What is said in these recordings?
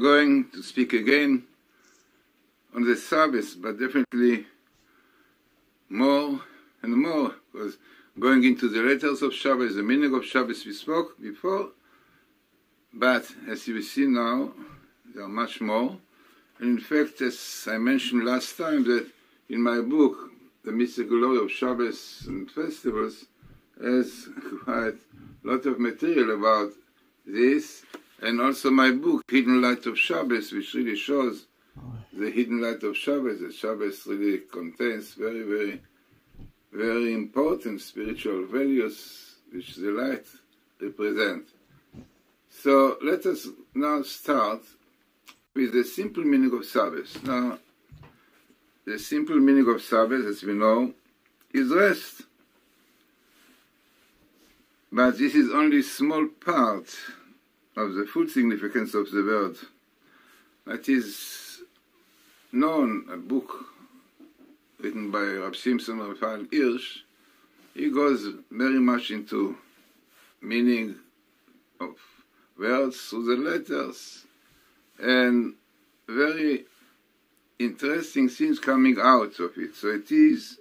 going to speak again on the Sabbath, but definitely more and more, because going into the letters of Shabbos, the meaning of Shabbos we spoke before, but as you will see now, there are much more. And in fact, as I mentioned last time, that in my book, The Mystical Glory of Shabbos and Festivals, has quite a lot of material about this, and also my book, Hidden Light of Shabbos, which really shows the hidden light of Shabbos. That Shabbos really contains very, very, very important spiritual values which the light represents. So let us now start with the simple meaning of Sabbath. Now, the simple meaning of Sabbath, as we know, is rest. But this is only a small part of the full significance of the word. That is known, a book written by Rab Simson Raphael Hirsch. He goes very much into meaning of words through the letters, and very interesting things coming out of it. So it is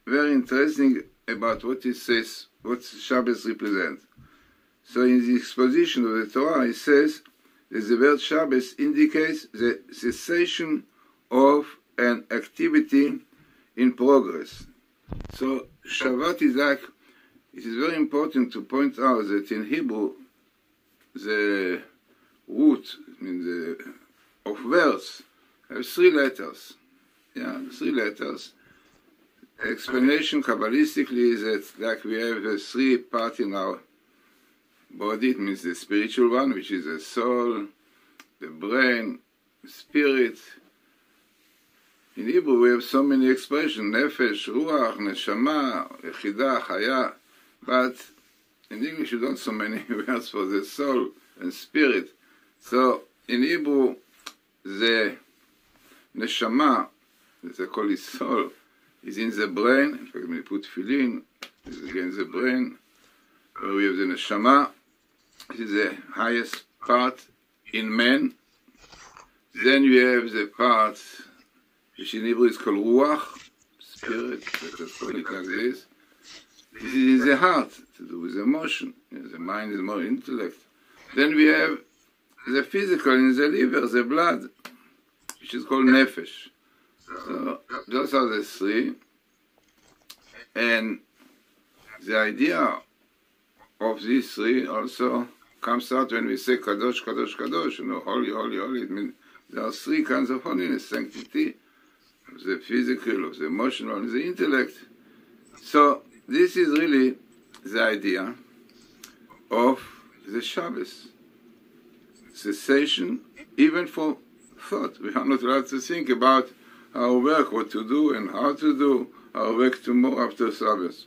very interesting about what it says, what Shabbos represents. So in the exposition of the Torah, it says that the word Shabbos indicates the cessation of an activity in progress. So Shabbat is like, it is very important to point out that in Hebrew, the root, of words, has 3 letters. Yeah, 3 letters. Explanation Kabbalistically is that like we have a 3 part in our body. It means the spiritual one, which is the soul, the brain, spirit. In Hebrew we have so many expressions, nefesh, ruach, neshama, yechidah, chaya, but in English you don't so many words for the soul and spirit. So in Hebrew the neshama, as they call it soul, is in the brain. In fact, when you put tefillin, this is again the brain, where we have the neshama. This is the highest part in man. Then you have the part which in Hebrew is called ruach, spirit, let's call it like this. This is in the heart, to do with emotion. The mind is more intellect. Then we have the physical in the liver, the blood, which is called nefesh. So those are the 3. And the idea of these 3 also comes out when we say Kadosh, Kadosh, Kadosh, holy, holy, holy. It means there are 3 kinds of holiness: sanctity, of the physical, of the emotional, and the intellect. So this is really the idea of the Shabbos. Cessation, even for thought. We are not allowed to think about our work, what to do and how to do our work tomorrow after Sabbath.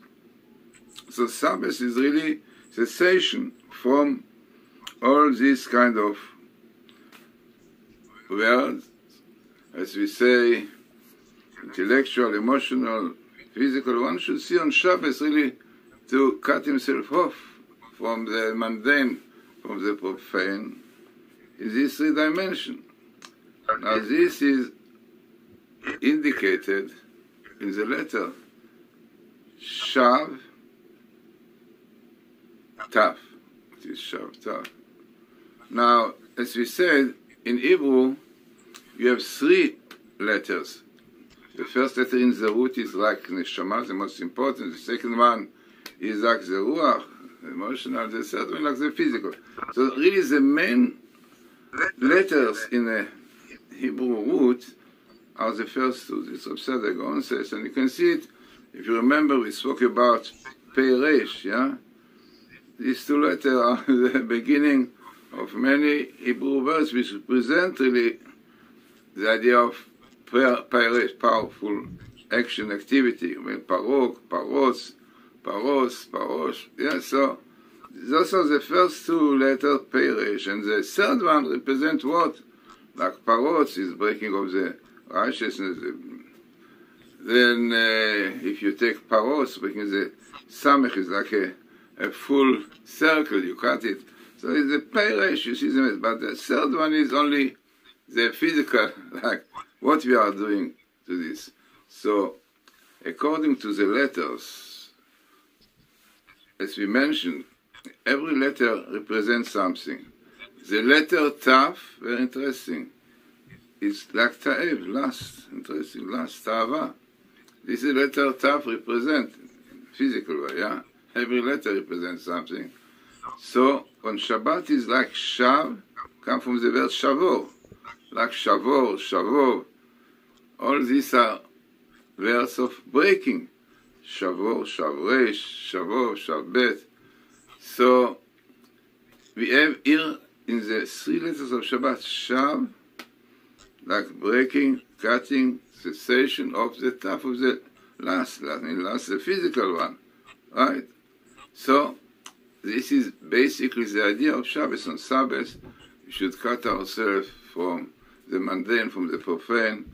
So Sabbath is really cessation from all these kind of words, as we say, intellectual, emotional, physical. One should see on Shabbos really to cut himself off from the mundane, from the profane, in these 3 dimensions. Now this is indicated in the letter Shav Tav. It is Shav Tav. Now, as we said, in Hebrew, you have 3 letters. The first letter in the root is like Neshama, the most important. The second one is like the Ruach, the emotional. The third one like the physical. So really the main letters in the Hebrew root are the first 2. This Reb Tzadok Gaon says, and you can see it, if you remember, we spoke about Pei Resh, yeah? These 2 letters are the beginning of many Hebrew words which represent really the idea of Pei Resh, powerful action, activity. When Parok, Paros, Paros, Parosh, yeah? So those are the first 2 letters, Pei Resh, and the third one represents what? Like Paros is breaking of the righteousness. Then if you take Paros, breaking the Samech is like a full circle, you cut it. So it's a parish, you see them, but the third one is only the physical, like what we are doing to this. So, according to the letters, as we mentioned, every letter represents something. The letter Taf, very interesting. It's like Ta'ev, lust, interesting, lust, Ta'ava. This is letter Taf represent, physical way, yeah? Every letter represents something. So, on Shabbat is like Shav, come from the word Shavor. Like Shavor, Shavor. All these are words of breaking. Shavor, Shavresh, Shavor, Shavbet. So, we have here in the three letters of Shabbat, Shav, like breaking, cutting, cessation of the Taf of the last, the physical one, right? So, this is basically the idea of Shabbos. On Sabbath, we should cut ourselves from the mundane, from the profane,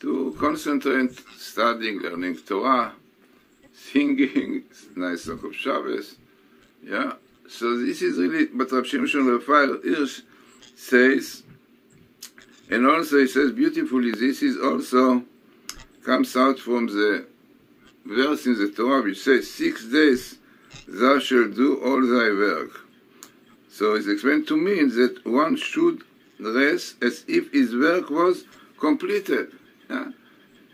to concentrate, studying, learning Torah, singing, nice song of Shabbos, yeah? So this is really, but Rav Shimshon Raphael Hirsch says, and also he says beautifully, this is also, comes out from the verse in the Torah which says, 6 days thou shalt do all thy work. So it's explained to mean that one should rest as if his work was completed. Yeah?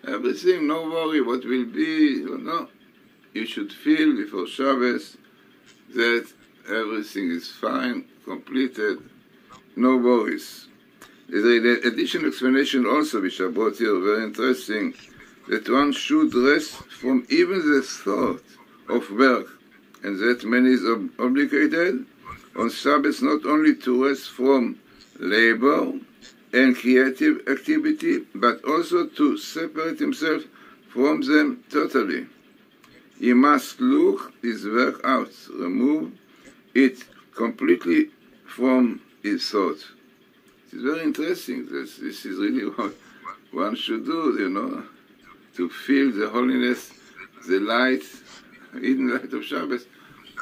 Everything, no worry, what will be, no. You should feel before Shabbos that everything is fine, completed, no worries. There's an additional explanation also which I brought here, very interesting, that one should rest from even the thought of work, and that man is obligated on Sabbath not only to rest from labor and creative activity, but also to separate himself from them totally. He must look his work out, remove it completely from his thought. It's very interesting. This is really what one should do, you know, to feel the holiness, the light, hidden light of Shabbos.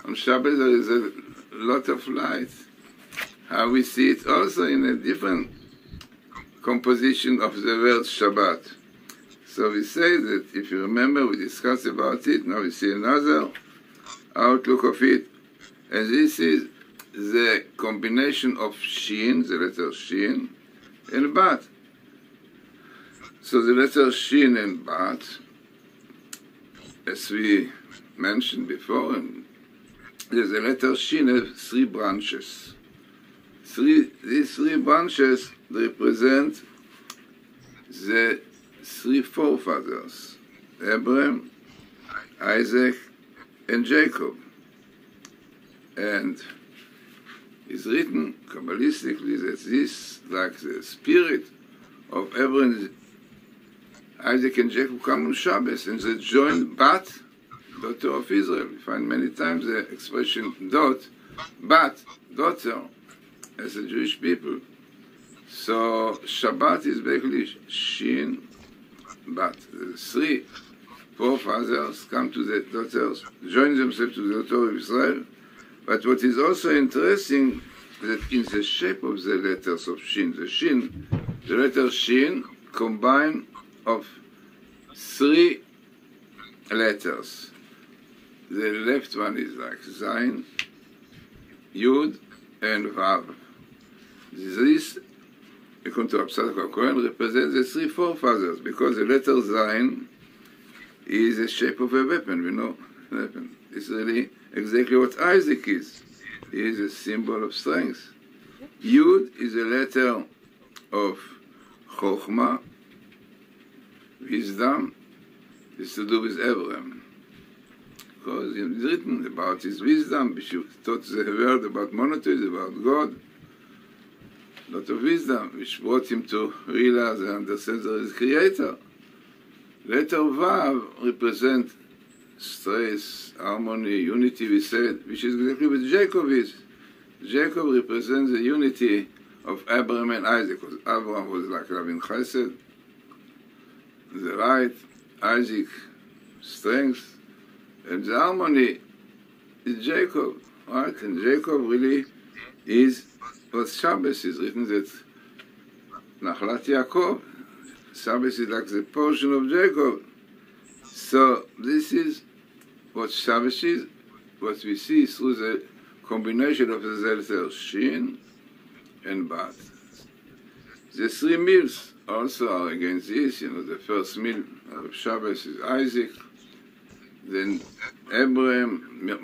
On Shabbos there is a lot of light. How we see it also in a different composition of the word Shabbat. So we say that, if you remember, we discussed about it, now we see another outlook of it, and this is the combination of Shin, the letter Shin, and Bat. So the letter Shin and Bat, as we mentioned before, and there's a letter Shin has 3 branches. These 3 branches represent the 3 forefathers, Abraham, Isaac, and Jacob. And it's written Kabbalistically that this, like the spirit of Abraham, Isaac, and Jacob come on Shabbos, and they join Bat, daughter of Israel. We find many times the expression Bat, daughter, as a Jewish people. So Shabbat is basically Shin, Bat. The 3 forefathers come to the daughters, join themselves to the daughter of Israel. But what is also interesting, that in the shape of the letters of Shin, the letter Shin combine of 3 letters. The left one is like Zayin, Yud, and Vav. This, according to Rav Tzadok HaKohen, represents the 3 forefathers, because the letter Zayin is the shape of a weapon, we know, weapon. It's really exactly what Isaac is. He is a symbol of strength. Yud is a letter of Chokhmah, wisdom. It's to do with Abraham. Because it's written about his wisdom, he taught the word about monotheism, about God. A lot of wisdom, which brought him to realize and understand there is a creator. Letter Vav represents stress, harmony, unity, we said, which is exactly what Jacob is. Jacob represents the unity of Abraham and Isaac, because Abraham was like Rabin Chesed, the light, Isaac, strength, and the harmony is Jacob, right? And Jacob really is what Shabbos is written that Nachlat Yaakov. Shabbos is like the portion of Jacob. So this is what Shabbos is, what we see through the combination of the letter Shin and Bat. The three meals also are against this. The first meal of Shabbos is Isaac, then Abraham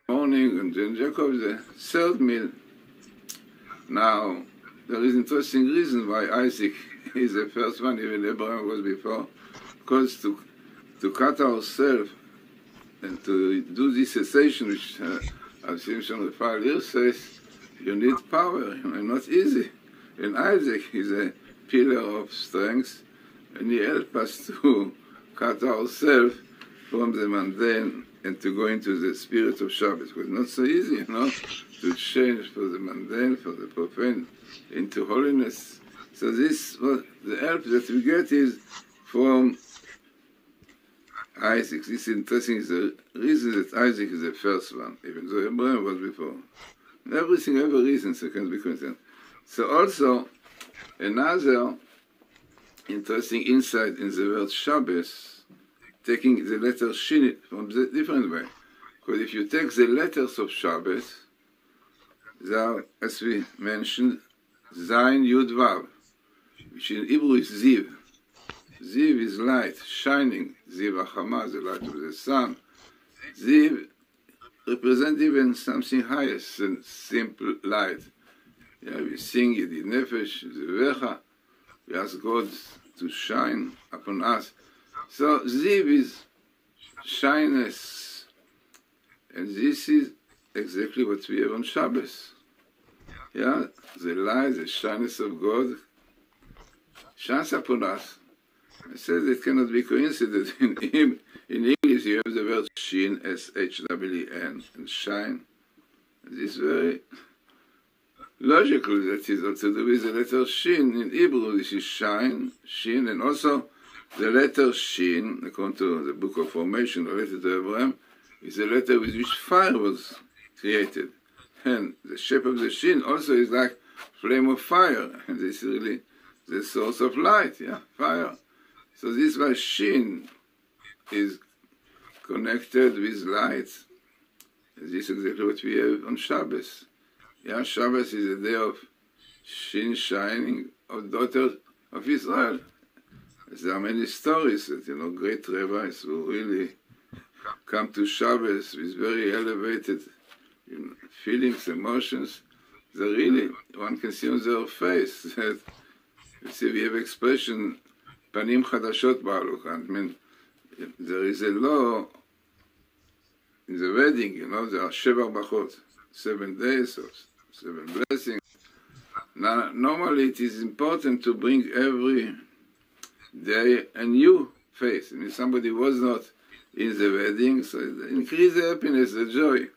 morning, and then Jacob, the third meal. Now, there is interesting reason why Isaac is the first one, even Abraham was before, because to cut ourselves and to do this cessation, which as Shimshon Raphael says, you need power, not easy. And Isaac is a pillar of strength, and he helps us to cut ourselves from the mundane and to go into the spirit of Shabbos. It was not so easy, to change for the mundane, for the profane, into holiness. So this, the help that we get is from Isaac. This is interesting, is the reason that Isaac is the first one, even though Abraham was before. Everything, every reason, so can be concerned. So also, another interesting insight in the word Shabbos, taking the letter Shin from the different way. Because if you take the letters of Shabbos, they are, as we mentioned, Zayin Yud Vav, which in Hebrew is Ziv. Ziv is light, shining. Ziv Achama, the light of the sun. Ziv represents even something higher than simple light. We sing Yedid Nefesh, Zivecha. We ask God to shine upon us. So Ziv is shyness. And this is exactly what we have on Shabbos. The light, the shyness of God shines upon us. I said it cannot be coincidence. In English you have the word Shin, S-H-W-N, and shine. This is very logical, that is also to do with the letter Shin. In Hebrew this is shine, Shin, and also the letter Shin, according to the book of Formation, related to Abraham, is the letter with which fire was created. And the shape of the Shin also is like flame of fire, and this is really the source of light, fire. So this is why Shin is connected with light. This is exactly what we have on Shabbos. Shabbos is a day of Shin shining, of daughters of Israel. There are many stories that, great rabbis who really come to Shabbos with very elevated feelings, emotions. They really, one can see on their face that, you see, we have expression, Panim Chadashot Ba'alukan. I mean, there is a law in the wedding, there are Sheva Bachot, 7 days of 7 blessings. Now, normally it is important to bring every day a new face. I mean, somebody was not in the wedding, so increase the happiness, the joy.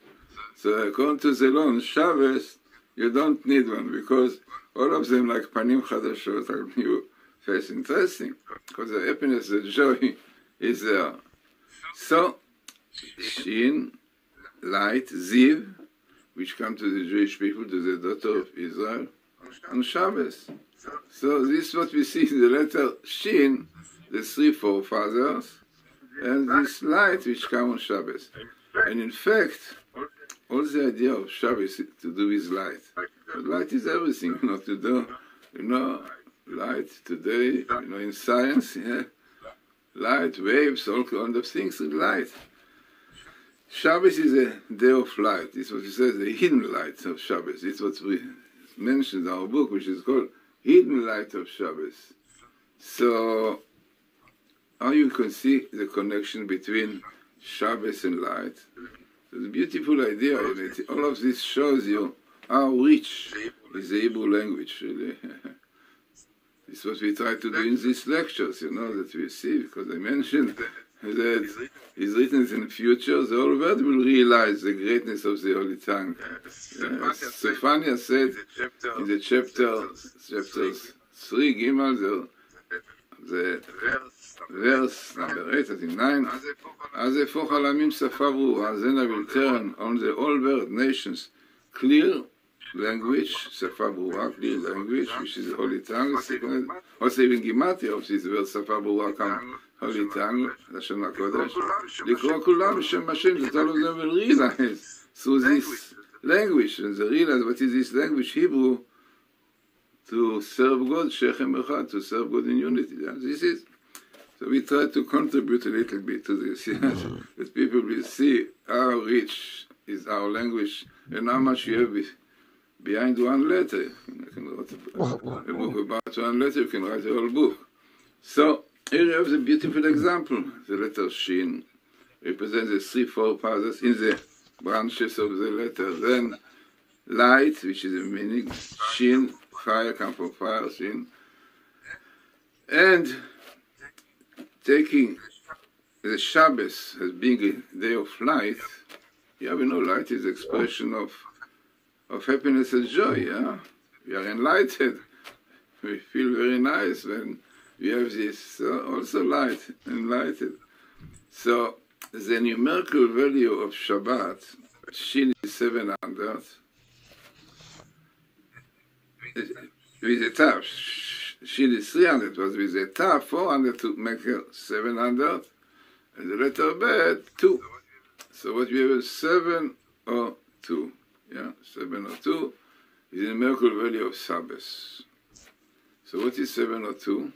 So according to the law on Shabbos, you don't need one, because all of them, like Panim Chadashot, are new face. Interesting, because the happiness, the joy is there. So, Shin, light, Ziv, which come to the Jewish people, to the daughter of Israel, on Shabbos. So this is what we see in the letter Shin, the 3 forefathers, and this light which come on Shabbos. And in fact, all the idea of Shabbos is to do with light. But light is everything, to do, light today, in science, light, waves, all kind of things with light. Shabbos is a day of light. It's what he says, the hidden light of Shabbos. It's what we mentioned in our book, which is called Hidden Light of Shabbos. So, how you can see the connection between Shabbos and light. It's a beautiful idea in it. All of this shows you how rich is the Hebrew language, really. It's what we try to do in these lectures, that we see, because I mentioned that it's written in the future, the whole world will realize the greatness of the Holy Tongue. Zephaniah said in the chapters 3, Gimel, the verse number 8, I think 9, as a fochalamim safaru, Azena will turn on the whole world, nations, clear language, Safa Berurah, clear language, which is the holy tongue. Also even Gimatria, which is the word Safa Berurah come holy tongue, Lashon HaKodesh. Likro kulam b'shem Hashem, that all of them will realize through this language, and they realize what is this language, Hebrew, to serve God, Shechem Echad, to serve God in unity. This is. So we try to contribute a little bit to this, that people will see how rich is our language and how much you have behind one letter. You can write a book about one letter, you can write a whole book. So here you have the beautiful example. The letter Shin represents the 3-4 parts in the branches of the letter. Then light, which is the meaning, Shin, fire, come from fire, Shin. And taking the Shabbos as being a day of light, yeah, we know light is expression of happiness and joy, yeah? We are enlightened. We feel very nice when we have this also light, enlightened. So the numerical value of Shabbat, Shin is 700, with a tav. Shin is 300, but with a tav, 400 to make it 700, and the letter Bet, 2. So what we have is 702. Yeah, 702 is the numerical value of Shabbos. So what is 702?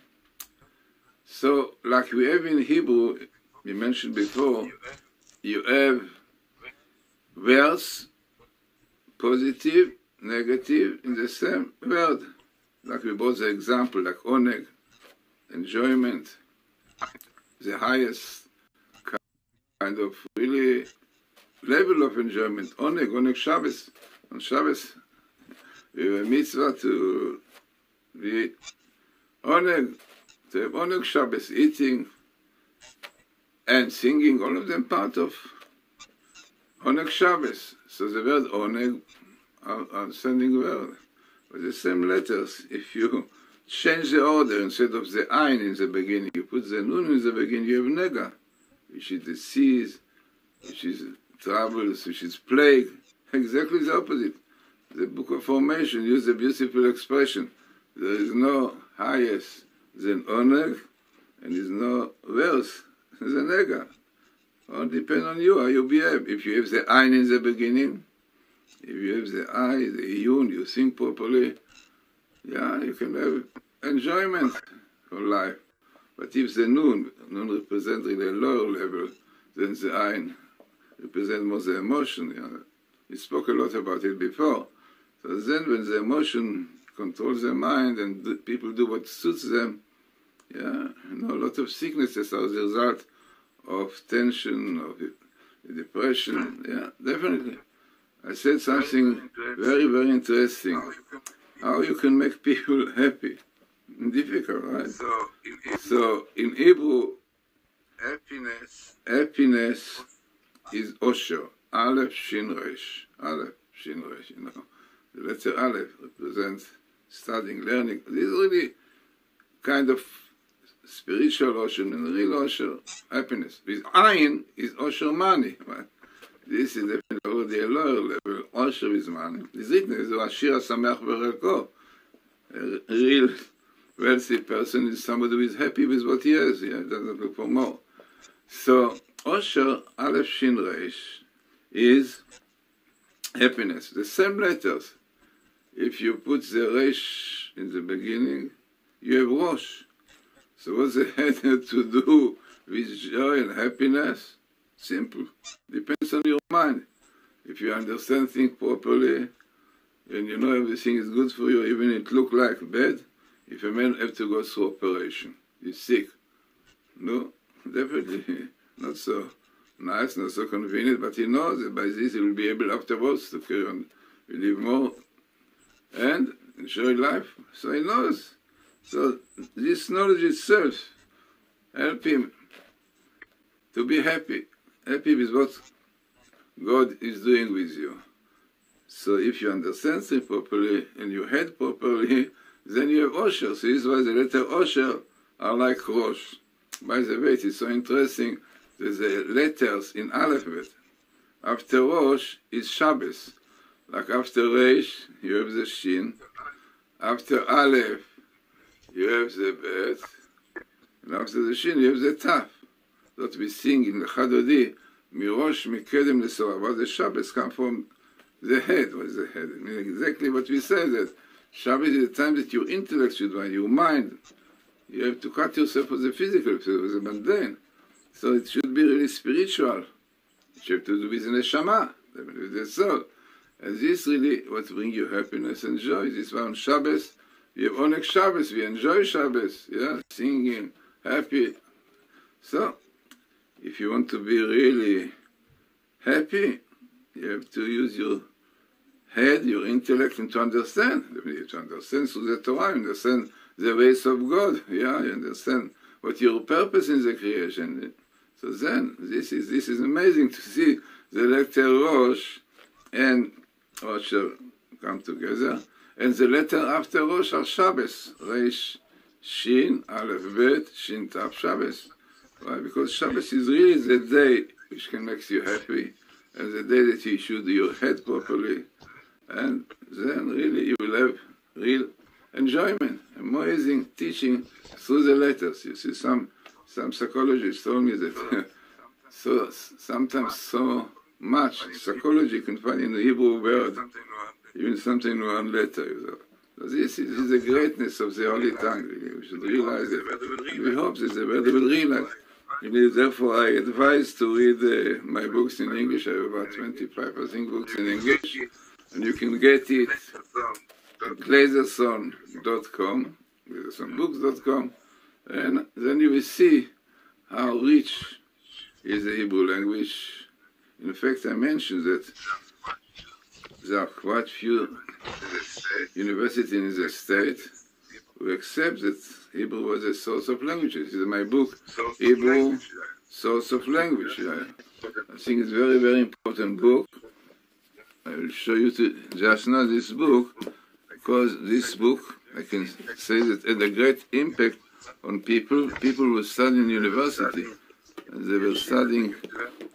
So like we have in Hebrew, we mentioned before, you have verse, positive, negative in the same word. Like we brought the example, like oneg, enjoyment, the highest kind of really level of enjoyment. Oneg Shabbos. On Shabbos, we have a mitzvah to be oneg, to have oneg Shabbos, eating and singing, all of them part of oneg Shabbos. So the word oneg are sending word. With the same letters, if you change the order, instead of the Ein in the beginning, you put the Nun in the beginning, you have Nega, which is disease, which is troubles, which is plague. Exactly the opposite. The Book of Formation uses a beautiful expression. There is no highest than Oneg, and there is no worse than Nega. All depends on you, how you behave. If you have the Ein in the beginning, if you have the eye, the Iyun, you think properly, yeah, you can have enjoyment for life. But if the Nun represents really a lower level, then the Ein represents more the emotion. Yeah. We spoke a lot about it before. So then when the emotion controls the mind and people do what suits them, yeah, you know, a lot of sicknesses are the result of tension, of depression, yeah, definitely. I said something very, very interesting. How you can make people happy. Difficult, right? So in Hebrew, happiness is Osher. Aleph Shin Resh. Aleph Shin Resh, you know. The letter Aleph represents studying, learning. This is really kind of spiritual Osher and real Osher, happiness. With Ayin is Osher money, right? This is definitely already a lower level. Osher is money. This is Ashir Sameach Bereko. A real wealthy person is somebody who is happy with what he has. He doesn't look for more. So Osher, Aleph Shin Reish, is happiness. The same letters. If you put the Reish in the beginning, you have Rosh. So what's the head to do with joy and happiness? Simple. Depends on your mind. If you understand things properly, and you know everything is good for you, even it look like bad, if a man have to go through operation, he's sick. No, definitely not so nice, not so convenient, but he knows that by this he will be able afterwards to carry on, live more, and enjoy life. So he knows. So this knowledge itself help him to be happy. Happy with what God is doing with you. So if you understand things properly and you head properly, then you have Osher. So this is why the letter Osher are like Rosh. By the way, it is so interesting that the letters in alphabet after Rosh is Shabbos. Like after Resh, you have the Shin. After Aleph, you have the Bet. And after the Shin, you have the Taf. That we sing in the Chadodi, Mirosh Mikedem Lesorah. But the Shabbos come from the head. What is the head? It means exactly what we said, that Shabbos is the time that your intellect should run, your mind. You have to cut yourself for the physical, for the mundane. So it should be really spiritual. You have to do with the neshama, with the soul. And this really what brings you happiness and joy. This one on Shabbos, we have Oneg Shabbos, we enjoy Shabbos, yeah, singing, happy. So, if you want to be really happy, you have to use your head, your intellect, and to understand. You have to understand through the Torah, you understand the ways of God, yeah, you understand what your purpose in the creation. So then, this is amazing to see the letter Rosh and Rosh come together, and the letter after Rosh are Shabbos, Resh, Shin, Aleph, Bet, Shin, Taf, Shabbos. Why? Because Shabbos is really the day which can make you happy, and the day that you should do your head properly, and then really you will have real enjoyment, amazing teaching through the letters. You see, some psychologists told me that so sometimes so much psychology you can find in the Hebrew word, even something in one letter. So this is the greatness of the Holy Tongue. Really. We should realize it. We hope that the world will realize. Therefore, I advise to read my books in English. I have about 25, I think, books in English, and you can get it at glazerson.com, glazersonbooks.com, and then you will see how rich is the Hebrew language. In fact, I mentioned that there are quite few universities in the state who accept that Hebrew was a source of languages. This is my book, Hebrew Source of Language. I think it's a very, very important book. I will show you just now this book, because this book, I can say that had a great impact on people who study in university. And they were studying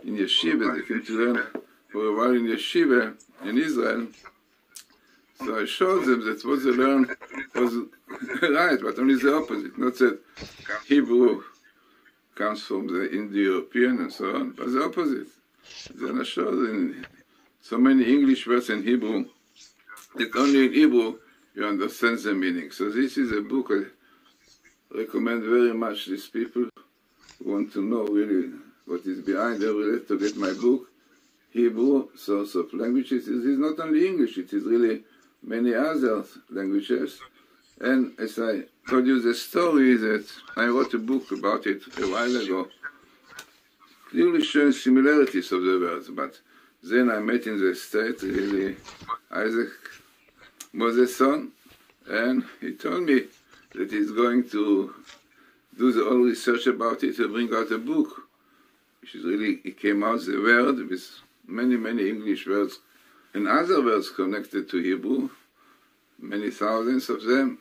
in yeshiva. They came to learn for a while in yeshiva in Israel. So I showed them that what they learned was right, but only the opposite. Not that Hebrew comes from the Indo-European and so on, but the opposite. Then I showed them so many English words in Hebrew that only in Hebrew you understand the meaning. So this is a book I recommend very much these people who want to know really what is behind every letter to get my book, Hebrew Source of Languages. It is not only English, it is really many other languages. And as I told you the story that I wrote a book about it a while ago, clearly showing similarities of the words, but then I met in the state really Isaac Moseson, and he told me that he's going to do the whole research about it to bring out a book, which is really, it came out the word with many, many English words and other words connected to Hebrew, many thousands of them.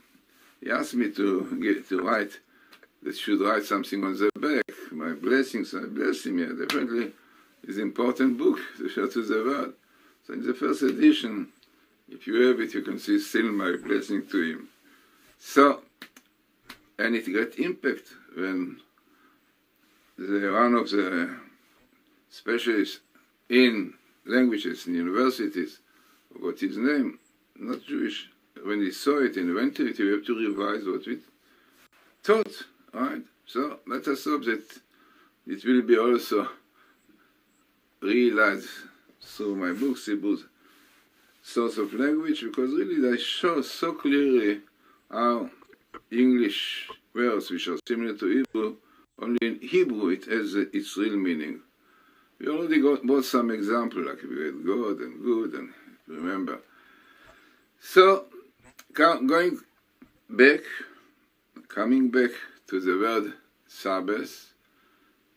He asked me to write, that should write something on the back, my blessings. I bless him. Yeah, definitely is an important book to show to the world. So in the first edition, if you have it, you can see still my blessing to him. So, and it got impact when one of the specialists in languages in universities, what his name, not Jewish, when he saw it and went to it, you have to revise what we taught, right? So let us hope that it will be also realized through my books, Hebrew Source of Language, because really they show so clearly how English words which are similar to Hebrew, only in Hebrew it has its real meaning. We already got some example, like we had God and good, and remember. So, coming back to the word Sabbath,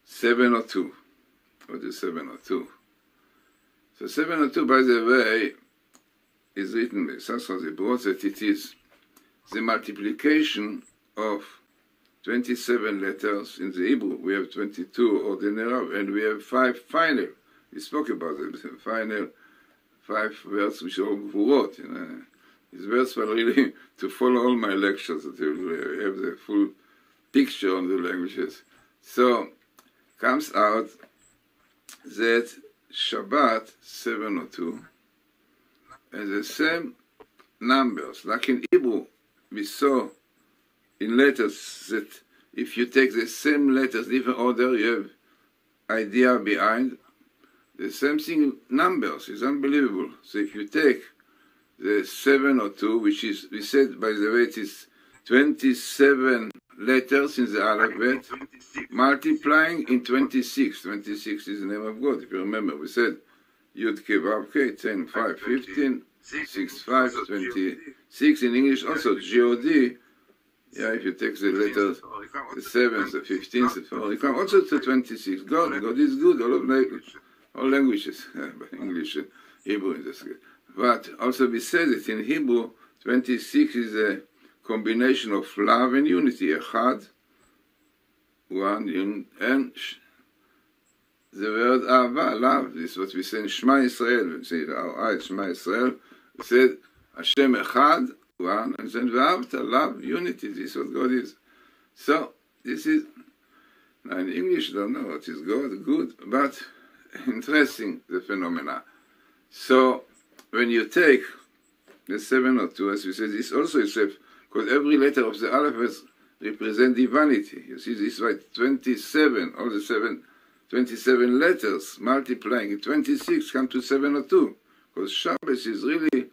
702. What is 702? So 702, by the way, is written by Sasra Zibrot that it is the multiplication of 27 letters in the Hebrew. We have 22 ordinary, and we have 5 final. We spoke about them, the final 5 words which are Gvurot. You know. These words were really to follow all my lectures, that you will have the full picture on the languages. So, comes out that Shabbat 702 has the same numbers. Like in Hebrew, we saw in letters that if you take the same letters, different order, you have idea behind. The same thing, numbers, is unbelievable. So if you take the 702, which is, we said, by the way, it is 27 letters in the alphabet, multiplying in 26. 26 is the name of God. If you remember, we said Yud Kei Vav Kei, 10, 5, 15, 6, 5, 26. In English also, G-O-D. Yeah, if you take the letters, the 7th, the 15th, the 4th, you come also to 26. God is good, all languages, but English, Hebrew in this case. But also we said that in Hebrew, 26 is a combination of love and unity. Echad, one, and the word Ahava, love. This is what we say in Shema Yisrael. We say our Shema Yisrael. We said Hashem Echad, one, and then V'ahavta, love, unity. This is what God is. So this is, now in English, I don't know what is God, good, but interesting, the phenomena. So when you take the 702, as we said, this also is because every letter of the alphabet represents divinity. You see, this is like 27, all the 27 letters multiplying in 26 come to 702. Because Shabbos is really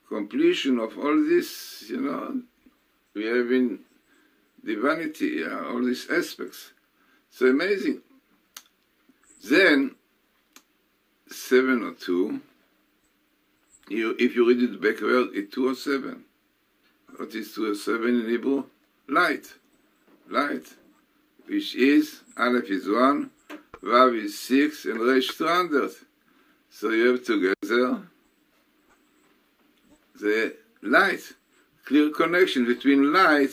completion of all this, you know, we have in divinity, all these aspects. So amazing. Then, 702, if you read it backward, it's 207. What is 207 in Hebrew? Light. Light. Which is, Aleph is 1, Vav is 6, and Resh 200. So you have together the light. Clear connection between light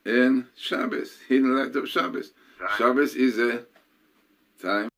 and Shabbos. Hidden light of Shabbos. Shabbos is a time